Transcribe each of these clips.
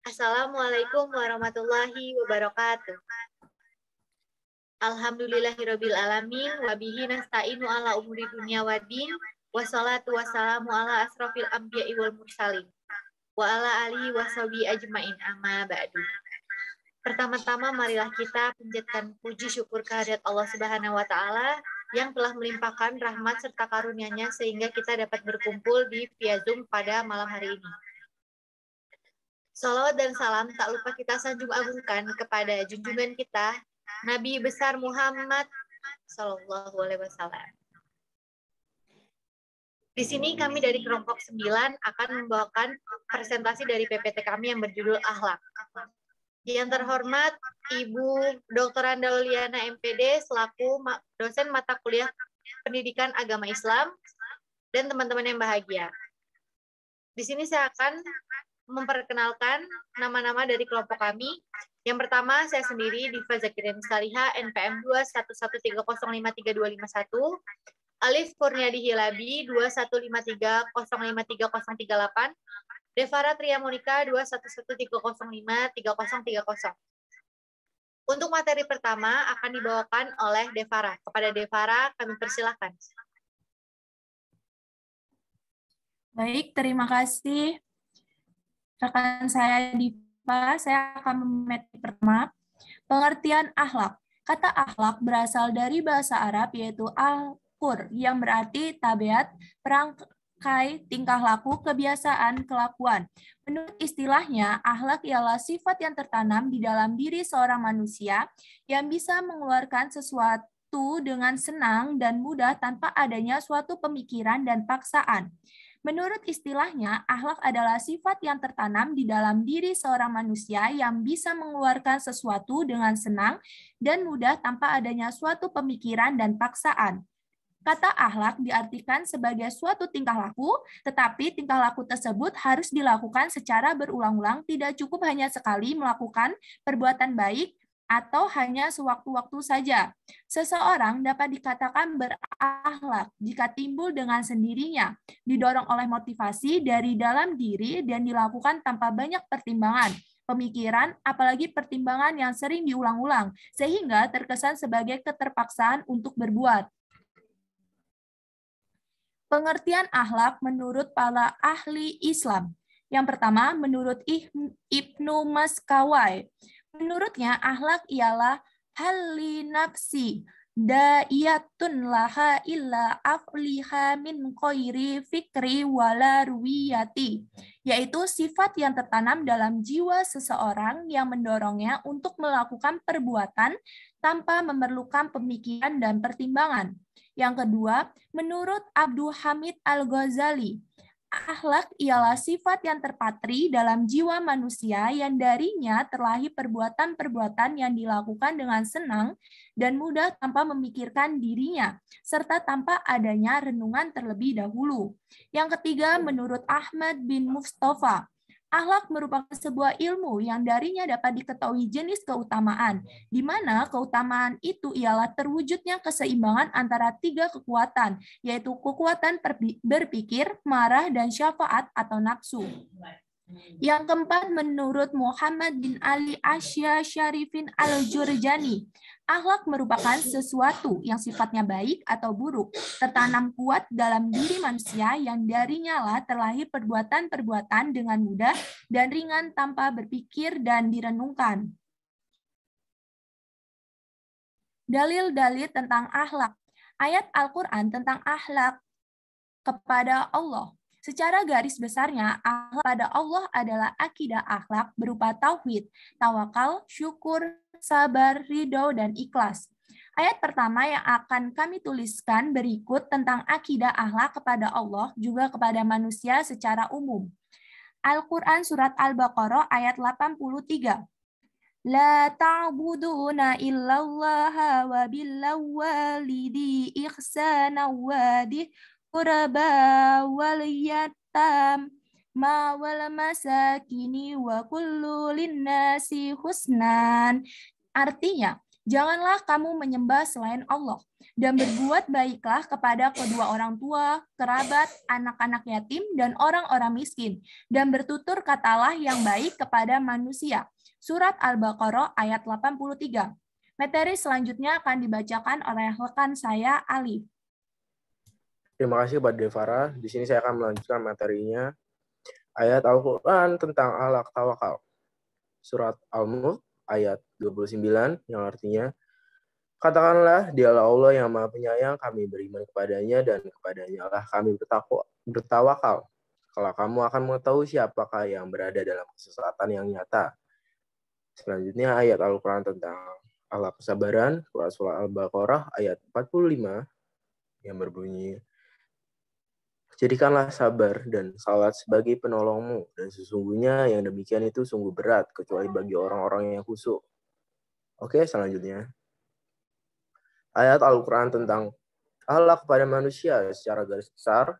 Assalamualaikum warahmatullahi wabarakatuh. Alhamdulillahirabbil alamin wa bihi nasta'inu ala umuri dunya waddin wassalatu wassalamu ala asrofil anbiya'i wal mursalin wa ala alihi washabihi ajmain amma ba'du. Pertama-tama marilah kita panjatkan puji syukur kehadirat Allah Subhanahu wa taala yang telah melimpahkan rahmat serta karunia-Nya sehingga kita dapat berkumpul di via Zoom pada malam hari ini. Salawat dan salam tak lupa kita sanjung agungkan kepada junjungan kita Nabi besar Muhammad Sallallahu Alaihi Wasallam. Di sini kami dari kelompok 9 akan membawakan presentasi dari PPT kami yang berjudul Akhlak. Yang terhormat Ibu Dr. Andauliana MPD selaku dosen mata kuliah Pendidikan Agama Islam dan teman-teman yang bahagia. Di sini saya akan memperkenalkan nama-nama dari kelompok kami. Yang pertama, saya sendiri, Diva Zakirin Saliha, NPM 21130532251, Alif Kurniadi Hilabi, 215305338, Devara Tria Monika, 21130053030. Untuk materi pertama akan dibawakan oleh Devara. Kepada Devara, kami persilahkan. Baik, terima kasih. Rekan saya Diva, saya akan memateri pertama. Pengertian akhlak. Kata akhlak berasal dari bahasa Arab yaitu al-qur yang berarti tabiat, perangkai, tingkah laku, kebiasaan, kelakuan. Menurut istilahnya, akhlak ialah sifat yang tertanam di dalam diri seorang manusia yang bisa mengeluarkan sesuatu dengan senang dan mudah tanpa adanya suatu pemikiran dan paksaan. Menurut istilahnya, akhlak adalah sifat yang tertanam di dalam diri seorang manusia yang bisa mengeluarkan sesuatu dengan senang dan mudah tanpa adanya suatu pemikiran dan paksaan. Kata akhlak diartikan sebagai suatu tingkah laku, tetapi tingkah laku tersebut harus dilakukan secara berulang-ulang, tidak cukup hanya sekali melakukan perbuatan baik, atau hanya sewaktu-waktu saja. Seseorang dapat dikatakan berakhlak jika timbul dengan sendirinya, didorong oleh motivasi dari dalam diri dan dilakukan tanpa banyak pertimbangan, pemikiran, apalagi pertimbangan yang sering diulang-ulang, sehingga terkesan sebagai keterpaksaan untuk berbuat. Pengertian akhlak menurut para ahli Islam. Yang pertama, menurut Ibnu Maskawai. Menurutnya, akhlak ialah hali nafsi, da'iyatun laha illa afliha min khairi fikri wala ruwiyati, yaitu sifat yang tertanam dalam jiwa seseorang yang mendorongnya untuk melakukan perbuatan tanpa memerlukan pemikiran dan pertimbangan. Yang kedua, menurut Abdul Hamid Al-Ghazali, akhlak ialah sifat yang terpatri dalam jiwa manusia yang darinya terlahir perbuatan-perbuatan yang dilakukan dengan senang dan mudah tanpa memikirkan dirinya, serta tanpa adanya renungan terlebih dahulu. Yang ketiga, menurut Ahmad bin Mustafa, akhlak merupakan sebuah ilmu yang darinya dapat diketahui jenis keutamaan, di mana keutamaan itu ialah terwujudnya keseimbangan antara tiga kekuatan, yaitu kekuatan berpikir, marah, dan syafaat atau nafsu. Yang keempat, menurut Muhammad bin Ali Asya Syarifin Al-Jurjani, akhlak merupakan sesuatu yang sifatnya baik atau buruk, tertanam kuat dalam diri manusia yang darinya lah terlahir perbuatan-perbuatan dengan mudah dan ringan tanpa berpikir dan direnungkan. Dalil-dalil tentang akhlak. Ayat Al-Quran tentang akhlak kepada Allah. Secara garis besarnya, akhlak pada Allah adalah akidah akhlak berupa tauhid, tawakal, syukur, sabar, ridho, dan ikhlas. Ayat pertama yang akan kami tuliskan berikut tentang akidah akhlak kepada Allah juga kepada manusia secara umum. Al-Quran Surat Al-Baqarah ayat 83. La ta'buduna illallaha wa billawalidi ihsana wadih qurba wal yatam ma wal masakini wa kullu linnasi husnan. Artinya, Janganlah kamu menyembah selain Allah, dan berbuat baiklah kepada kedua orang tua, kerabat, anak-anak yatim, dan orang-orang miskin, dan bertutur katalah yang baik kepada manusia. Surat Al-Baqarah ayat 83. Materi selanjutnya akan dibacakan oleh rekan saya, Alif. Terima kasih kepada Devara. Di sini saya akan melanjutkan materinya. Ayat Al-Quran tentang akhlak tawakal. Surat Al-Mulk ayat 29 yang artinya, katakanlah dialah Allah yang maha penyayang, kami beriman kepadanya dan kepadanya lah kami bertawakal. Kalau kamu akan mengetahui siapakah yang berada dalam kesesatan yang nyata. Selanjutnya ayat Al-Quran tentang akhlak kesabaran. Surah Al-Baqarah ayat 45 yang berbunyi, jadikanlah sabar dan salat sebagai penolongmu, dan sesungguhnya yang demikian itu sungguh berat, kecuali bagi orang-orang yang khusyuk. Oke, selanjutnya. Ayat Al-Quran tentang akhlak kepada manusia secara garis besar.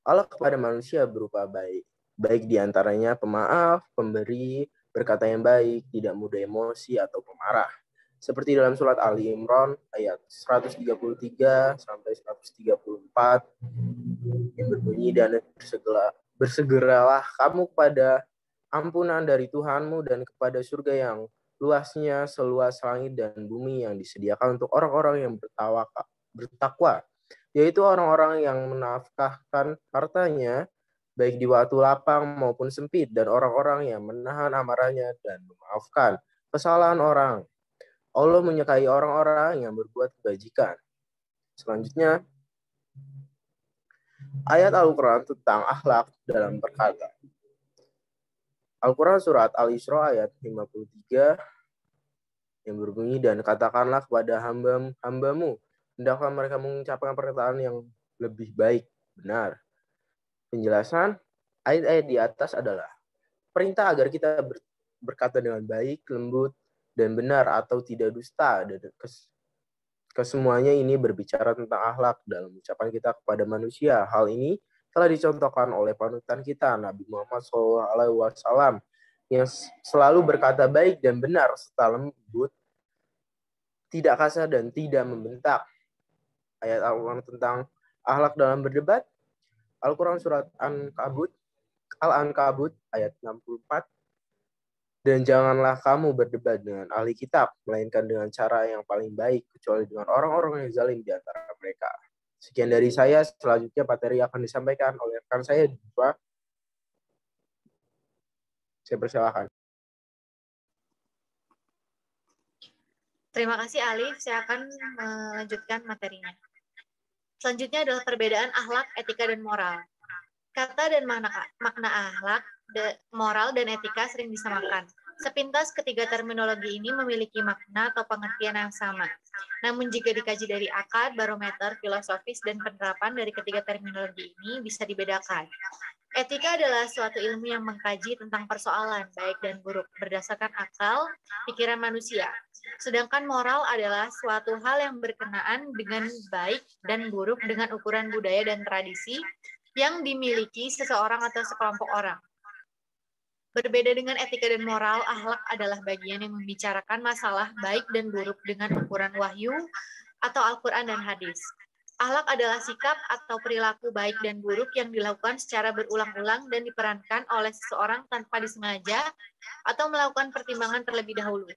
Akhlak kepada manusia berupa baik. Baik diantaranya pemaaf, pemberi, berkata yang baik, tidak mudah emosi atau pemarah. Seperti dalam surat Ali Imran ayat 133 sampai 134 yang berbunyi, dan bersegeralah kamu kepada ampunan dari Tuhanmu dan kepada surga yang luasnya seluas langit dan bumi yang disediakan untuk orang-orang yang bertakwa, yaitu orang-orang yang menafkahkan hartanya baik di waktu lapang maupun sempit, dan orang-orang yang menahan amarahnya dan memaafkan kesalahan orang. Allah menyukai orang-orang yang berbuat kebajikan. Selanjutnya, ayat Al-Quran tentang akhlak dalam berkata. Al-Quran surat Al-Isra ayat 53 yang berbunyi, dan katakanlah kepada hamba-hambamu, hendaklah mereka mengucapkan perkataan yang lebih baik, benar. Penjelasan ayat-ayat di atas adalah perintah agar kita berkata dengan baik, lembut, dan benar atau tidak dusta, dan kesemuanya ini berbicara tentang akhlak dalam ucapan kita kepada manusia. Hal ini telah dicontohkan oleh panutan kita, Nabi Muhammad SAW, yang selalu berkata baik dan benar, serta lembut, tidak kasar dan tidak membentak. Ayat Al-Quran tentang akhlak dalam berdebat. Al-Quran surat Al-Ankabut ayat 64. Dan janganlah kamu berdebat dengan ahli kitab, melainkan dengan cara yang paling baik, kecuali dengan orang-orang yang zalim di antara mereka. Sekian dari saya, selanjutnya materi akan disampaikan oleh rekan saya, Diva. Saya persilakan. Terima kasih Alif, saya akan melanjutkan materinya. Selanjutnya adalah perbedaan akhlak, etika, dan moral. Kata dan makna akhlak, moral, dan etika sering disamakan. Sepintas ketiga terminologi ini memiliki makna atau pengertian yang sama. Namun jika dikaji dari akad, barometer, filosofis, dan penerapan dari ketiga terminologi ini bisa dibedakan. Etika adalah suatu ilmu yang mengkaji tentang persoalan baik dan buruk berdasarkan akal, pikiran manusia. Sedangkan moral adalah suatu hal yang berkenaan dengan baik dan buruk dengan ukuran budaya dan tradisi yang dimiliki seseorang atau sekelompok orang. Berbeda dengan etika dan moral, akhlak adalah bagian yang membicarakan masalah baik dan buruk dengan ukuran wahyu atau Al-Quran dan hadis. Akhlak adalah sikap atau perilaku baik dan buruk yang dilakukan secara berulang-ulang dan diperankan oleh seseorang tanpa disengaja atau melakukan pertimbangan terlebih dahulu.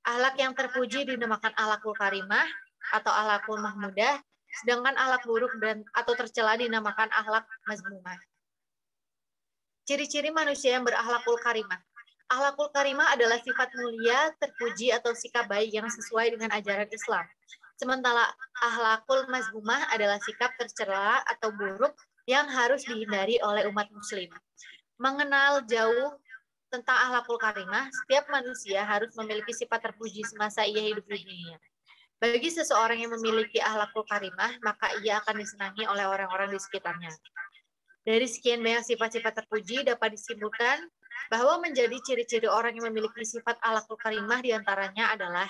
Akhlak yang terpuji dinamakan akhlakul karimah atau akhlakul mahmudah, sedangkan akhlak buruk atau tercela dinamakan akhlak mazmumah. Ciri-ciri manusia yang berakhlakul karimah. Akhlakul karimah adalah sifat mulia, terpuji, atau sikap baik yang sesuai dengan ajaran Islam. Sementara akhlakul mazmumah adalah sikap tercela atau buruk yang harus dihindari oleh umat muslim. Mengenal jauh tentang akhlakul karimah, setiap manusia harus memiliki sifat terpuji semasa ia hidup di dunia. Bagi seseorang yang memiliki akhlakul karimah, maka ia akan disenangi oleh orang-orang di sekitarnya. Dari sekian banyak sifat-sifat terpuji, dapat disimpulkan bahwa menjadi ciri-ciri orang yang memiliki sifat akhlakul karimah diantaranya adalah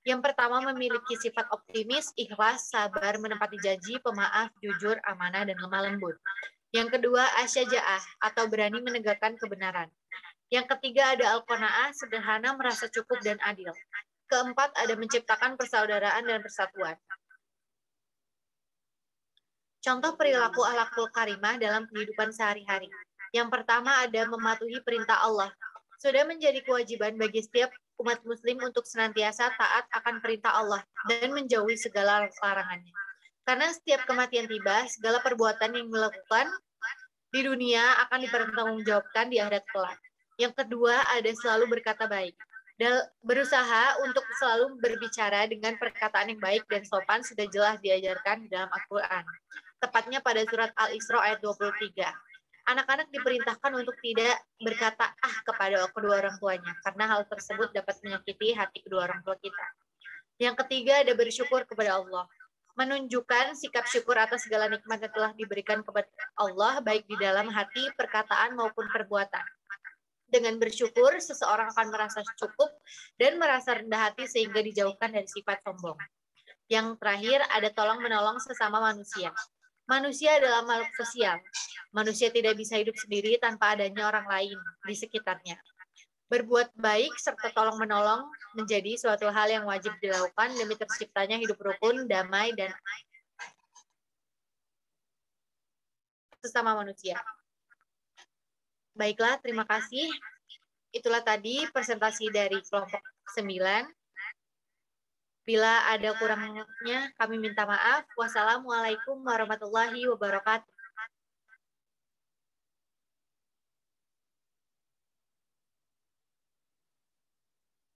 yang pertama, memiliki sifat optimis, ikhlas, sabar, menepati janji, pemaaf, jujur, amanah, dan lemah lembut. Yang kedua, asyaja'ah atau berani menegakkan kebenaran. Yang ketiga ada al-qanaah, sederhana, merasa cukup dan adil. keempat ada menciptakan persaudaraan dan persatuan. Contoh perilaku akhlakul karimah dalam kehidupan sehari-hari. Yang pertama ada mematuhi perintah Allah. Sudah menjadi kewajiban bagi setiap umat muslim untuk senantiasa taat akan perintah Allah dan menjauhi segala larangannya. Karena setiap kematian tiba, segala perbuatan yang dilakukan di dunia akan dipertanggungjawabkan di akhirat kelak. Yang kedua ada selalu berkata baik. Berusaha untuk selalu berbicara dengan perkataan yang baik dan sopan sudah jelas diajarkan di dalam Al-Quran. Tepatnya pada surat Al-Isra ayat 23. Anak-anak diperintahkan untuk tidak berkata kepada kedua orang tuanya, karena hal tersebut dapat menyakiti hati kedua orang tua kita. Yang ketiga ada bersyukur kepada Allah. Menunjukkan sikap syukur atas segala nikmat yang telah diberikan kepada Allah, baik di dalam hati, perkataan, maupun perbuatan. Dengan bersyukur, seseorang akan merasa cukup dan merasa rendah hati sehingga dijauhkan dari sifat sombong. Yang terakhir ada tolong-menolong sesama manusia. Manusia adalah makhluk sosial. Manusia tidak bisa hidup sendiri tanpa adanya orang lain di sekitarnya. Berbuat baik serta tolong-menolong menjadi suatu hal yang wajib dilakukan demi terciptanya hidup rukun, damai, dan sesama manusia. Baiklah, terima kasih. Itulah tadi presentasi dari kelompok 9. Bila ada kurangnya, kami minta maaf. Wassalamualaikum warahmatullahi wabarakatuh.